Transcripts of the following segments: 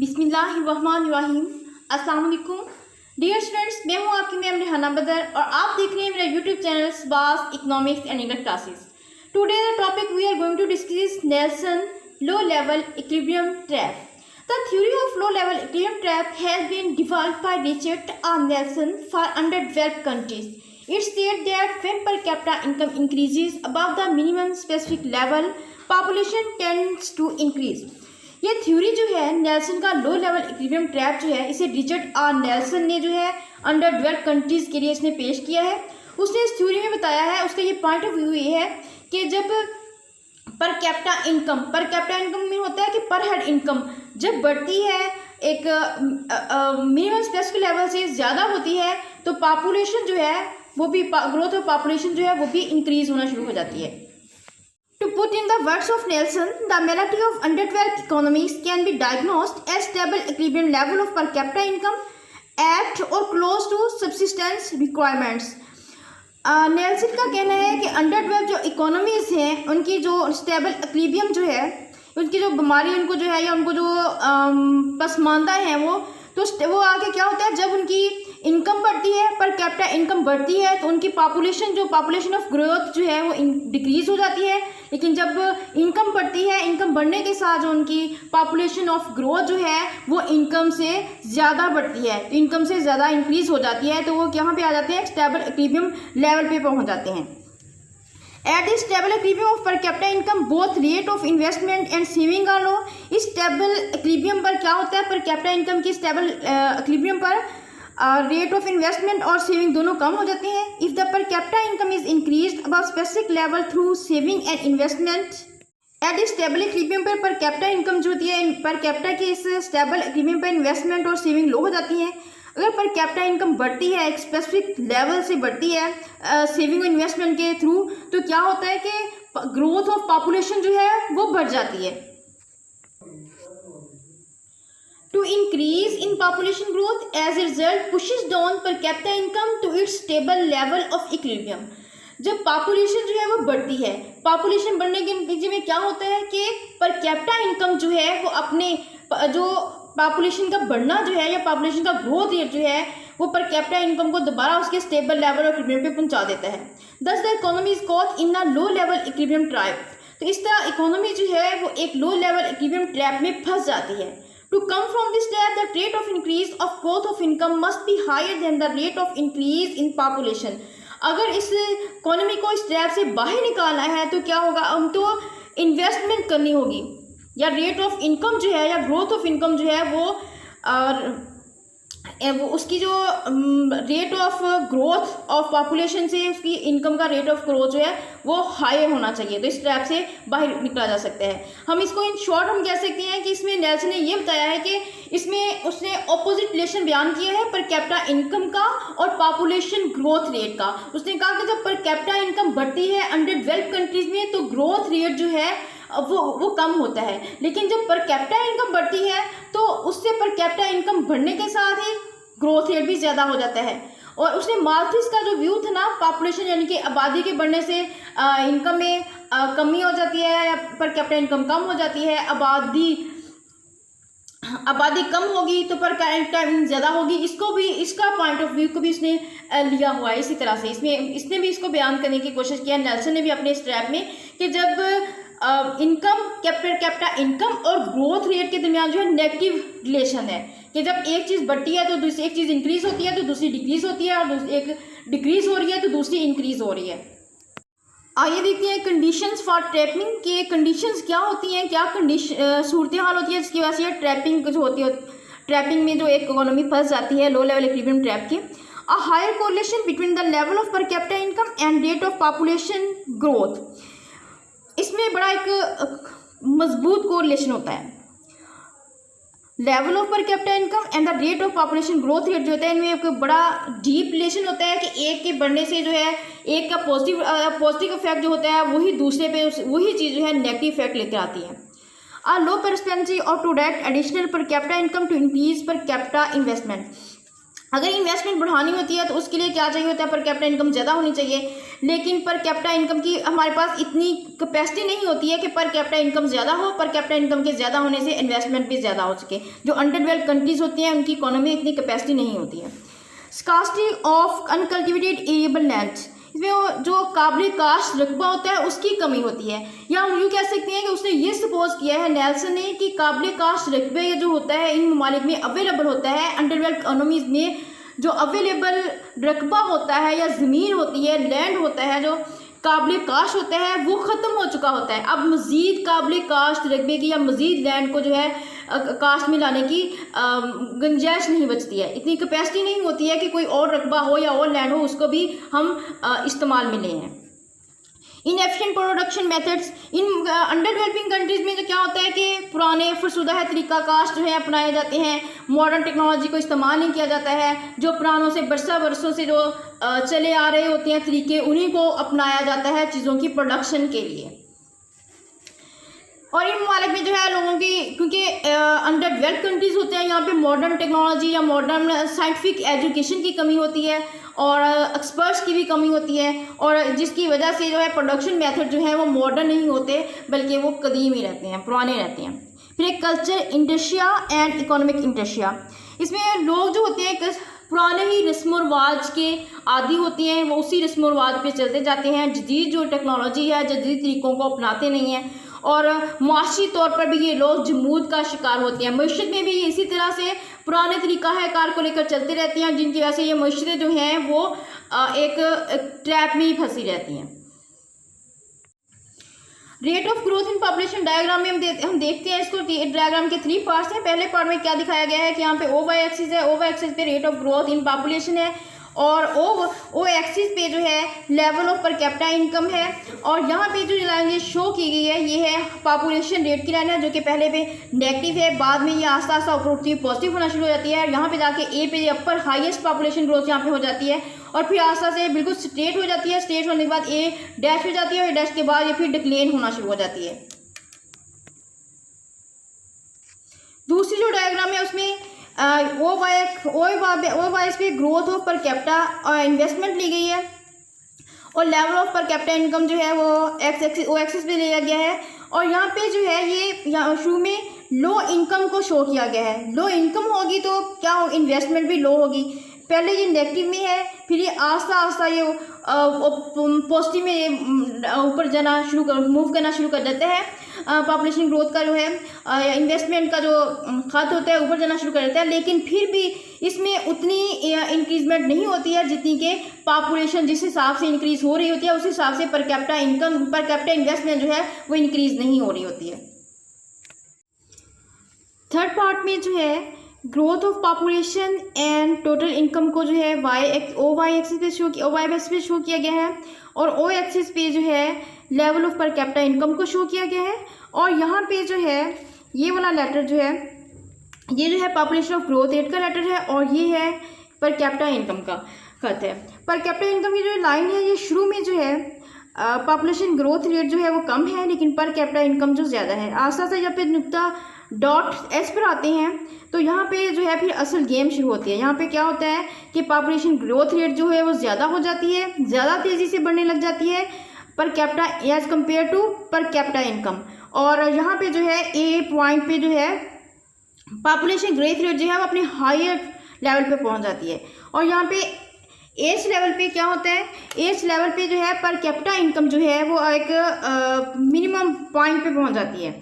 बिस्मिल्लाहिर्रहमानिर्रहीम। अस्सलाम वालेकुम डियर स्टूडेंट्स, मैं हूँ आपकी मैम रेहाना बदर और आप देख रहे हैं मेरा यूट्यूब चैनल सबास economics and English classes. Today the topic we are going to discuss Nelson low level equilibrium trap. The theory of low level equilibrium trap has been developed by Richard R. Nelson for underdeveloped countries. It states that when per capita income increases above the minimum specific level, population tends to increase. ये theory जो है Nelson का लो level equilibrium trap जो है, इसे Richard are Nelson ने जो है अंडर डेवलप्ड कंट्रीज के लिए इसने पेश किया है। उसने इस थ्योरी में बताया है, उसका ये पॉइंट ऑफ व्यू ये है कि जब पर कैपिटा इनकम में होता है कि पर हेड इनकम जब बढ़ती है एक मिनिमम स्पेसिफिक लेवल से ज़्यादा होती है तो पॉपुलेशन जो है वो भी ग्रोथ ऑफ पॉपुलेशन जो है वो भी इंक्रीज होना शुरू हो जाती है। To put in the words of Nelson, the malady of underdeveloped economies can be diagnosed as stable equilibrium level of per capita income at or close to subsistence requirements. Nelson का कहना है कि अंडरडेवलप्ड जो इकोनॉमीज हैं उनकी जो stable equilibrium जो है, उनकी जो बीमारी उनको जो है या उनको जो पसमानदा है वो आगे क्या होता है, जब उनकी इनकम बढ़ती है पर कैपिटा इनकम बढ़ती है तो उनकी पॉपुलेशन ऑफ ग्रोथ जो है वो डिक्रीज हो जाती है। लेकिन जब इनकम बढ़ती है, इनकम बढ़ने के साथ जो उनकी पॉपुलेशन ऑफ ग्रोथ जो है वो इनकम से ज़्यादा बढ़ती है, इनकम से ज़्यादा इंक्रीज हो जाती है, तो वो यहाँ पे आ जाते हैं स्टेबल इक्विलिब्रियम लेवल पे पहुँच जाते हैं। At the stable equilibrium of per capita income, both rate of investment and saving are low. इस stable equilibrium पर क्या होता है, per capita income की stable equilibrium पर रेट ऑफ इन्वेस्टमेंट और सेविंग दोनों कम हो जाते हैं। इफ़ द पर capita income is increased above specific level through saving and investment at the stable equilibrium पर कैपिटा इनकम जो होती है, पर कैपिटा के इस स्टेबल इक्विलिब्रियम पर इन्वेस्टमेंट और सेविंग लो हो जाती हैं। अगर पर कैपिटा इनकम बढ़ती है, एक स्पेसिफिक लेवल से बढ़ती है सेविंग और इन्वेस्टमेंट के थ्रू, तो क्या होता है कि ग्रोथ ऑफ पॉपुलेशन जो है वो बढ़ जाती है। To increase in population growth as a result pushes down per capita income to its stable level of equilibrium. जब पॉपुलेशन जो है वो बढ़ती है, पॉपुलेशन बढ़ने के नतीजे में क्या होता है कि पर कैपिटा इनकम जो है वो अपने जो पॉपुलेशन का बढ़ना जो है या पॉपुलेशन का ग्रोथ रेट जो है वो पर कैपिटा इनकम को दोबारा उसके स्टेबल लेवल ऑफ इक्विलिब्रियम पे पहुंचा देता है। दस the economy is caught in a low level equilibrium trap. तो इस तरह इकोनॉमी जो है वो एक लो लेवल इक्विलिब्रियम ट्रैप में फंस जाती है। To come from this trap, the rate of increase of growth of income must be higher than the rate of increase in population. अगर इस इकोनॉमी को इस ट्रैप से बाहर निकालना है तो क्या होगा, हम तो इन्वेस्टमेंट करनी होगी या रेट ऑफ इनकम जो है या ग्रोथ ऑफ इनकम जो है वो उसकी जो rate of growth of population से उसकी इनकम का रेट ऑफ ग्रोथ जो है वो हाई होना चाहिए, तो इस ट्रैप से बाहर निकला जा सकता है। हम इसको इन शॉर्ट हम कह सकते हैं कि इसमें नेल्सन ने ये बताया है कि इसमें उसने ऑपोजिट रिलेशन बयान किया है पर कैपिटा इनकम का और पॉपुलेशन ग्रोथ रेट का। उसने कहा कि जब पर कैपिटा इनकम बढ़ती है अंडर डेवलप्ड कंट्रीज में तो ग्रोथ रेट जो है वो कम होता है, लेकिन जब पर कैपिटा इनकम बढ़ती है तो उससे पर कैपिटा इनकम बढ़ने के साथ ही ग्रोथ रेट भी ज़्यादा हो जाता है। और उसने माल्थिस का जो व्यू था ना, पॉपुलेशन यानी कि आबादी के बढ़ने से इनकम में कमी हो जाती है या पर कैपिटा इनकम कम हो जाती है, आबादी कम होगी तो पर कैपिटा इनकम ज़्यादा होगी, इसका पॉइंट ऑफ व्यू को भी इसने लिया हुआ है। इसी तरह से इसने भी इसको बयान करने की कोशिश किया नेल्सन ने भी अपने इस ट्रैप में कि जब इनकम कैपिटा इनकम और ग्रोथ रेट के दरमियान जो है नेगेटिव रिलेशन है कि जब एक चीज़ बढ़ती है तो दूसरी एक चीज़ इंक्रीज होती है तो दूसरी डिक्रीज होती है और एक डिक्रीज हो रही है तो दूसरी इंक्रीज हो रही है। आइए देखते हैं कंडीशंस फॉर ट्रैपिंग के कंडीशंस क्या होती हैं, क्या सूरत हाल होती है जिसकी वजह से ट्रैपिंग जो होती है, ट्रैपिंग में जो एक इकोनॉमी फंस जाती है लो लेवल इक्विलिब्रियम ट्रैप की। A higher correlation between the level of per capita income and rate of population growth. इसमें बड़ा एक मजबूत कोरिलेशन होता है, level of per capita income and the rate of population growth rate जो होता है, इनमें एक बड़ा डीप रिलेशन होता है कि एक के बढ़ने से जो है एक का पॉजिटिव इफेक्ट जो होता है वही दूसरे पे वही चीज़ जो है नेगेटिव इफेक्ट लेकर आती है। आ low propensity or to direct additional per capita income to increase per capita investment. अगर इन्वेस्टमेंट बढ़ानी होती है तो उसके लिए क्या चाहिए होता है, पर कैपिटा इनकम ज़्यादा होनी चाहिए, लेकिन पर कैपिटा इनकम की हमारे पास इतनी कैपेसिटी नहीं होती है कि पर कैपिटा इनकम ज़्यादा हो। पर कैपिटा इनकम के ज़्यादा होने से इन्वेस्टमेंट भी ज़्यादा हो सके। जो अंडर डेवलप्ड कंट्रीज़ होती हैं उनकी इकोनॉमी इतनी कैपेसिटी नहीं होती है। स्कार्सिटी ऑफ अनकल्टिवेटेड एरिएबल लैंड, इसमें जो काबिल काश्त रकबा होता है उसकी कमी होती है। या हम यूँ कह सकते हैं कि उसने ये सपोज किया है नेल्सन ने कि काबिल काश्त रकबे जो होता है इन ममालिक में अवेलेबल होता है। अंडर डेवलप्ड इकोनॉमीज़ में जो अवेलेबल रकबा होता है या ज़मीन होती है, लैंड होता है, जो काबिल काश्त होता है वो ख़त्म हो चुका होता है। अब मज़ीद काबिल काश्त रकबे की या मज़ीद लैंड को जो है काश्त में लाने की गुंजाइश नहीं बचती है, इतनी कैपेसिटी नहीं होती है कि कोई और रकबा हो या और लैंड हो उसको भी हम इस्तेमाल में लें। Inefficient production methods in under developing countries में जो क्या होता है कि पुराने फरसुदा है तरीका कास्ट जो है अपनाए जाते हैं, मॉडर्न टेक्नोलॉजी को इस्तेमाल नहीं किया जाता है। जो पुरानों से बरसों से जो चले आ रहे होते हैं तरीके उन्हीं को अपनाया जाता है चीज़ों की प्रोडक्शन के लिए। और इन ममालिक में जो है लोगों की, क्योंकि अंडर डेवलप्ड कंट्रीज़ होते हैं, यहाँ पे मॉडर्न टेक्नोलॉजी या मॉडर्न साइंटिफिक एजुकेशन की कमी होती है और एक्सपर्ट्स की भी कमी होती है, और जिसकी वजह से जो है प्रोडक्शन मेथड जो है वो मॉडर्न नहीं होते बल्कि वो कदीम ही रहते हैं, पुराने रहते हैं। फिर एक कल्चर इंडस्ट्रिया एंड इकोनॉमिक इंडस्ट्रिया, इसमें लोग जो होते हैं पुराने ही रस्म और रिवाज के आदी होते हैं, वो उसी रस्म और रिवाज पे चलते जाते हैं, जदीद जो टेक्नोलॉजी है जदीद तरीक़ों को अपनाते नहीं हैं, और मुआशी तौर पर भी ये लोग जमूद का शिकार होते हैं। मईशत में भी इसी तरह से पुराने तरीक़ा है कार को लेकर चलते रहती हैं, जिनकी वजह से ये मईशतें जो हैं वो एक ट्रैप में ही फंसी रहती हैं। Rate of growth in population diagram में हम देखते हैं इसको, डायग्राम के 3 पार्ट्स हैं। पहले पार्ट में क्या दिखाया गया है कि यहाँ पे ओ वाई एक्सिस है, ओ वाई एक्सिस पे rate of growth in population है, और ओ एक्सिस पे जो है level of per capita income है, और यहाँ पे जो लाइन ये शो की गई है ये है पॉपुलेशन रेट की लाइन है, जो कि पहले पे नेगेटिव है, बाद में ये आस्ता आस्ता ऊपर उठती हुई पॉजिटिव होना शुरू हो जाती है। यहाँ पे जाके ए पे अपर हाईएस्ट पॉपुलेशन ग्रोथ यहाँ पे हो जाती है, और फिर आस्ता से बिल्कुल स्ट्रेट हो जाती है, स्ट्रेट होने के बाद ए डैश हो जाती है, और डैश के बाद ये फिर डिक्लेन होना शुरू हो जाती है। दूसरी जो डायग्राम है उसमें ओ वाई पे growth of per capita investment ली गई है, और level of per capita income जो है वो ओ एक्सिस पे लिया गया है, और यहाँ पे जो है ये शुरू में लो इनकम को शो किया गया है। लो इनकम होगी तो क्या हो, इन्वेस्टमेंट भी लो होगी। पहले ये नेगेटिव में है, फिर ये आस्ता आस्ता ये पॉजिटिव में ऊपर जाना मूव करना शुरू कर देते हैं। पॉपुलेशन ग्रोथ का जो है इन्वेस्टमेंट का जो खात होता है ऊपर जाना शुरू कर देता है, लेकिन फिर भी इसमें उतनी इंक्रीजमेंट नहीं होती है जितनी कि पॉपुलेशन जिस हिसाब से इंक्रीज़ हो रही होती है उस हिसाब से पर कैपिटा इनकम, पर कैपिटा इन्वेस्टमेंट जो है वो इंक्रीज़ नहीं हो रही होती है। थर्ड पार्ट में जो है growth of population and total income को जो है ओ वाई एक्सिस पे शो किया गया है, और ओ एक्सिस पे जो है level of per capita income को शो किया गया है, और यहाँ पे जो है ये वाला लेटर जो है ये जो है पॉपुलेशन ऑफ ग्रोथ रेट का लेटर है, और ये है पर कैपिटा इनकम का खत है। पर कैपिटा इनकम की जो लाइन है ये शुरू में जो है पॉपुलेशन ग्रोथ रेट जो है वो कम है, लेकिन पर कैपिटा इनकम जो ज़्यादा है। आस्ता आस्ता जब पे नुक्ता डॉट एस पर आते हैं तो यहाँ पे जो है फिर असल गेम शुरू होती है। यहाँ पे क्या होता है कि पॉपुलेशन ग्रोथ रेट जो है वो ज़्यादा हो जाती है, ज़्यादा तेज़ी से बढ़ने लग जाती है per capita as compare to per capita income, और यहाँ पे जो है ए पॉइंट पे जो है पॉपुलेशन ग्रोथ रेट जो है वो अपने हायर लेवल पे पहुँच जाती है, और यहाँ पे एज लेवल पे क्या होता है, एज लेवल पे जो है पर कैपिटा इनकम जो है वो एक मिनिमम पॉइंट पे पहुँच जाती है,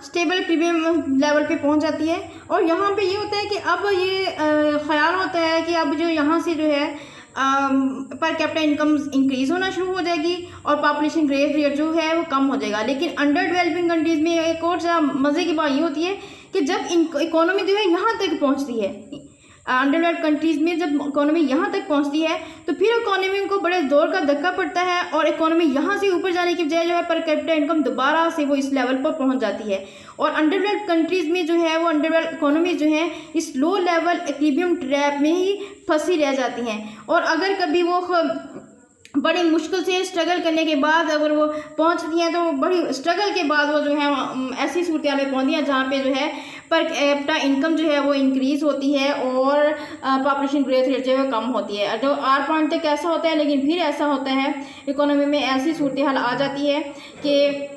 स्टेबल प्रीमियम लेवल पे पहुंच जाती है। और यहाँ पे ये होता है कि अब ये ख्याल होता है कि अब जो यहाँ से जो है पर कैपिटा इनकम इंक्रीज़ होना शुरू हो जाएगी और पॉपुलेशन ग्रोथ रेट जो है वो कम हो जाएगा। लेकिन अंडर डेवलपिंग कंट्रीज़ में एक और मज़े की बात ये होती है कि जब इकोनॉमी जो है यहाँ तक पहुँचती है, अंडर डेवलप्ड कंट्रीज़ में जब इकोनॉमी यहाँ तक पहुँचती है तो फिर इकोनॉमी को बड़े दौर का धक्का पड़ता है, और इकोनॉमी यहाँ से ऊपर जाने की बजाय जो है पर कैपिटा इनकम दोबारा से वो इस लेवल पर पहुँच जाती है, और अंडर डेवलप्ड कंट्रीज़ में जो है वो अंडर डेवलप्ड इकोनॉमी जो है इस लो लेवल इक्विलिब्रियम ट्रैप में ही फंसी रह जाती हैं। और अगर कभी वो बड़ी मुश्किल से स्ट्रगल करने के बाद अगर वो पहुंचती हैं तो बड़ी स्ट्रगल के बाद वो जो है ऐसी सूरत में पहुंचती हैं जहाँ पे जो है पर कैपिटा इनकम जो है वो इंक्रीज़ होती है और पॉपुलेशन ग्रोथ रेट जो है कम होती है। तो 8 पॉइंट तक ऐसा होता है, लेकिन फिर ऐसा होता है इकोनॉमी में ऐसी सूरत हाल आ जाती है कि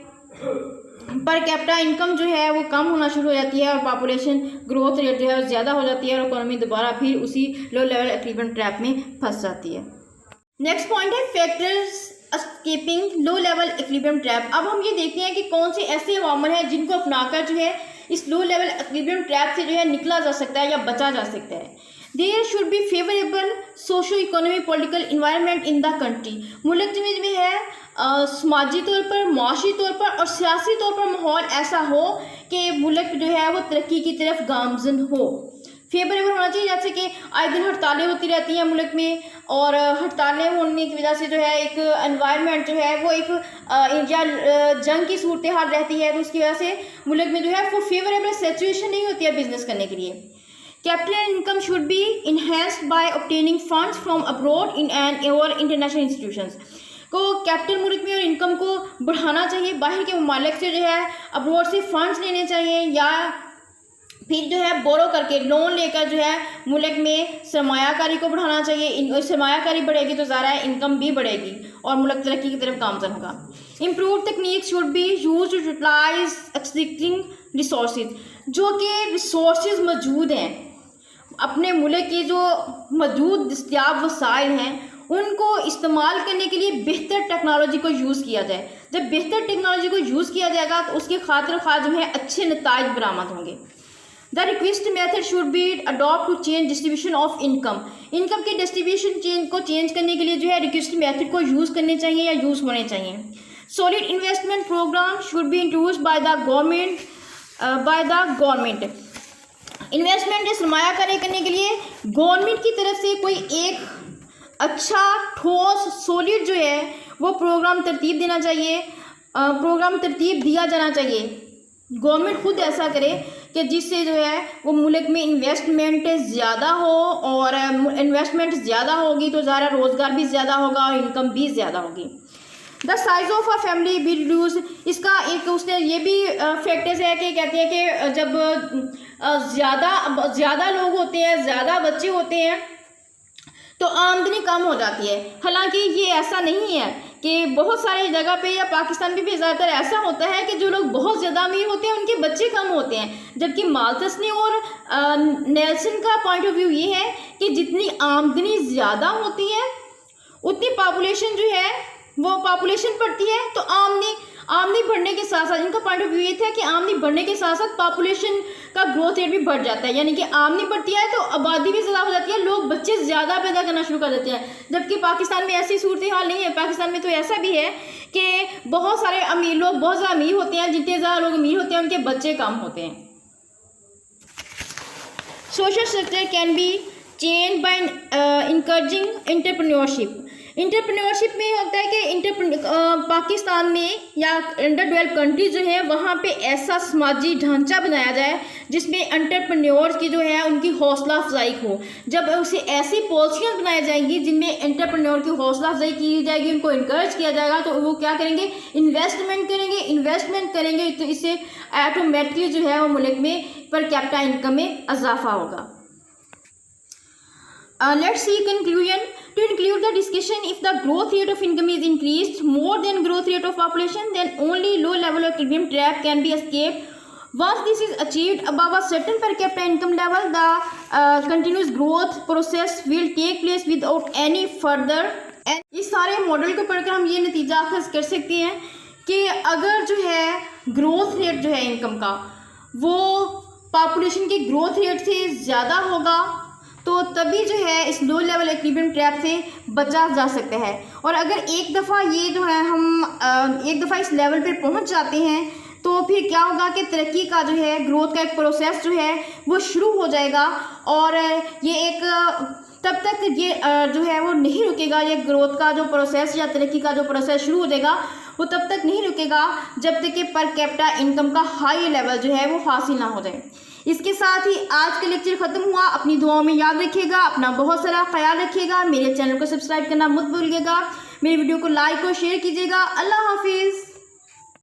पर कैपिटा इनकम जो है वो कम होना शुरू हो जाती है और पॉपुलेशन ग्रोथ रेट जो है वो ज़्यादा हो जाती है और इकोनॉमी दोबारा फिर उसी लो लेवल इक्विलिब्रियम ट्रैप में फंस जाती है। नेक्स्ट पॉइंट है फैक्टर्स एस्केपिंग लो लेवल इक्विलिब्रियम ट्रैप। अब हम ये देखते हैं कि कौन से ऐसे अवामल हैं जिनको अपनाकर जो है इस लो लेवल इक्विलिब्रियम ट्रैप से जो है निकला जा सकता है या बचा जा सकता है। There should be favourable socio economy political environment in the country. मुल्क में है समाजी तौर पर, माशी तौर पर और सियासी तौर पर माहौल ऐसा हो कि मुल्क जो है वो तरक्की की तरफ गामजन हो। फेवरेबल होना चाहिए, जैसे कि आए दिन हड़तालें होती रहती हैं मुल्क में और हड़तालें होने की वजह से जो है एक एनवायरनमेंट जो है वो एक या जंग की सूरत हाल रहती है, तो उसकी वजह से मुल्क में जो है वो फेवरेबल सिचुएशन नहीं होती है बिजनेस करने के लिए। Capital income should be enhanced by obtaining funds from abroad in and और इंटरनेशनल इंस्टीट्यूशंस। को कैपिटल मुल्क में और इनकम को बढ़ाना चाहिए, बाहर के ममालिक से जो है अब्रॉड से फंड्स लेने चाहिए या फिर जो है बोरो करके लोन लेकर जो है मुल्क में सरमायाकारी को बढ़ाना चाहिए। सरमायाकारी बढ़ेगी तो ज़्यादा इनकम भी बढ़ेगी और मुल्क तरक्की की तरफ गामजन होगा। Improve technique should be use to utilize existing resources. जो कि रिसोर्सेज मौजूद हैं अपने मुल्क के, जो मौजूद दस्तियाब वसाइल हैं उनको इस्तेमाल करने के लिए बेहतर टेक्नोलॉजी को यूज़ किया जाए। जब बेहतर टेक्नोलॉजी को यूज़ किया जाएगा तो उसके खातिर खा जो है अच्छे नताइज बरामद होंगे। The request method should be adopt to change distribution of income. Income के डिस्ट्रीब्यूशन को चेंज करने के लिए जो है रिक्वेस्ट मेथड को यूज़ करने चाहिए या यूज़ होने चाहिए। Solid investment programme should be introduced by the government. Investment या सरमायाकारी करने के लिए गवर्नमेंट की तरफ से कोई एक अच्छा ठोस सॉलिड जो है वो प्रोग्राम तरतीब देना चाहिए, प्रोग्राम तरतीब दिया जाना चाहिए। गवर्नमेंट खुद ऐसा करे कि जिससे जो है वो मुल्क में इन्वेस्टमेंट ज़्यादा हो और इन्वेस्टमेंट ज़्यादा होगी तो ज़्यादा रोज़गार भी ज़्यादा होगा और इनकम भी ज़्यादा होगी। The size of a family be reduce. इसका एक उसने ये भी फैक्टर्स है कि कहते हैं कि जब ज़्यादा लोग होते हैं, ज़्यादा बच्चे होते हैं तो आमदनी कम हो जाती है। हालांकि ये ऐसा नहीं है कि बहुत सारी जगह पे या पाकिस्तान में भी ज़्यादातर ऐसा होता है कि जो लोग बहुत ज़्यादा अमीर होते हैं उनके बच्चे कम होते हैं, जबकि माल्थस और नेल्सन का पॉइंट ऑफ व्यू ये है कि जितनी आमदनी ज़्यादा होती है उतनी पॉपुलेशन जो है वो पॉपुलेशन बढ़ती है, तो आमदनी बढ़ने के साथ साथ इनका पॉइंट ऑफ व्यू ये था कि आमदनी बढ़ने के साथ साथ पॉपुलेशन का ग्रोथ रेट भी बढ़ जाता है, यानी कि आमदनी बढ़ती है तो आबादी भी ज़्यादा हो जाती है, लोग बच्चे ज़्यादा पैदा करना शुरू कर देते हैं। जबकि पाकिस्तान में ऐसी सूरत हाल नहीं है। पाकिस्तान में तो ऐसा भी है कि बहुत सारे अमीर लोग बहुत ज़्यादा अमीर होते हैं, जितने ज़्यादा लोग अमीर होते हैं उनके बच्चे कम होते हैं। Social structure can be change bye encouraging entrepreneurship. Entrepreneurship में होता है कि पाकिस्तान में या अंडर डेवलप कंट्री जो है वहाँ पे ऐसा समाजी ढांचा बनाया जाए जिसमें एंटरप्रेन्योर्स की जो है उनकी हौसला अफजाई हो। जब उसे ऐसी पॉलिसियाँ बनाई जाएंगी जिनमें एंटरप्रेन्योर की हौसला अफजाई की जाएगी, उनको इनकरेज किया जाएगा, तो वो क्या करेंगे, इन्वेस्टमेंट करेंगे तो इससे ऑटोमेटिकली जो है वो मुल्क में पर कैपिटा इनकम में इजाफा होगा। Let's see conclusion. To include the discussion, if the growth rate of income is increased more than growth rate of population, then only low level of equilibrium trap can be escaped. Once this is achieved above a certain per capita income level, the continuous growth process will take place without any further. इस सारे model को पढ़कर हम ये नतीजा अखज़ कर सकते हैं कि अगर जो है ग्रोथ रेट जो है इनकम का वो पॉपुलेशन के ग्रोथ रेट से ज़्यादा होगा तो तभी जो है इस लो लेवल इक्विलिब्रियम ट्रैप से बचा जा सकता है। और अगर एक दफ़ा ये जो है हम एक दफ़ा इस लेवल पर पहुंच जाते हैं तो फिर क्या होगा कि तरक्की का जो है ग्रोथ का एक प्रोसेस जो है वो शुरू हो जाएगा और ये एक तब तक ये जो है वो नहीं रुकेगा। ये ग्रोथ का जो प्रोसेस या तरक्की का जो प्रोसेस शुरू हो जाएगा वो तब तक नहीं रुकेगा जब तक कि पर कैपिटा इनकम का हाई लेवल जो है वो हासिल ना हो जाए। इसके साथ ही आज का लेक्चर ख़त्म हुआ। अपनी दुआओं में याद रखिएगा, अपना बहुत सारा ख्याल रखिएगा, मेरे चैनल को सब्सक्राइब करना मत भूलिएगा। मेरी वीडियो को लाइक और शेयर कीजिएगा। अल्लाह हाफिज़।